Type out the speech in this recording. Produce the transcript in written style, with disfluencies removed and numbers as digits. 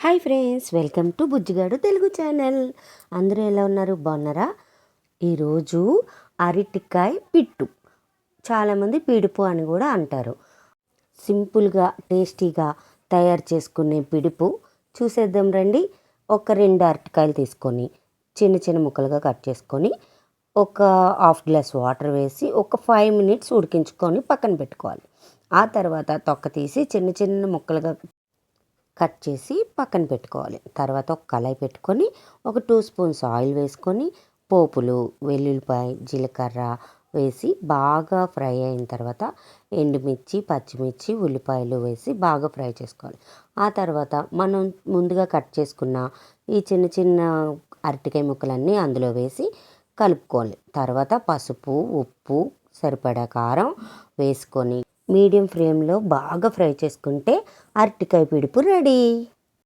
Hi friends, welcome to Bujjigadu Telugu channel. అందరూ ఎలా ఉన్నారు? బాగున్నారా? ఈరోజు అరటికాయ పిట్టు, చాలామంది పిడుపు అని కూడా అంటారు. సింపుల్గా టేస్టీగా తయారు చేసుకునే పిడుపు చూసేద్దాం రండి. ఒక 2 అరటికాయలు తీసుకొని చిన్న చిన్న ముక్కలుగా కట్ చేసుకొని ఒక హాఫ్ గ్లాస్ వాటర్ వేసి ఒక 5 మినిట్స్ ఉడికించుకొని పక్కన పెట్టుకోవాలి. ఆ తర్వాత తొక్క తీసి చిన్న చిన్న ముక్కలుగా కట్ చేసి పక్కన పెట్టుకోవాలి. తర్వాత ఒక కళాయి పెట్టుకొని ఒక 2 స్పూన్స్ ఆయిల్ వేసుకొని పోపులు, వెల్లుల్లిపాయ, జీలకర్ర వేసి బాగా ఫ్రై అయిన తర్వాత ఎండుమిర్చి, పచ్చిమిర్చి, ఉల్లిపాయలు వేసి బాగా ఫ్రై చేసుకోవాలి. ఆ తర్వాత మనం ముందుగా కట్ చేసుకున్న ఈ చిన్న చిన్న అరటికాయ ముక్కలన్నీ అందులో వేసి కలుపుకోవాలి. తర్వాత పసుపు, ఉప్పు, సరిపడా కారం వేసుకొని మీడియం ఫ్లేమ్లో బాగా ఫ్రై చేసుకుంటే అరటికాయ పిడుపు రెడీ.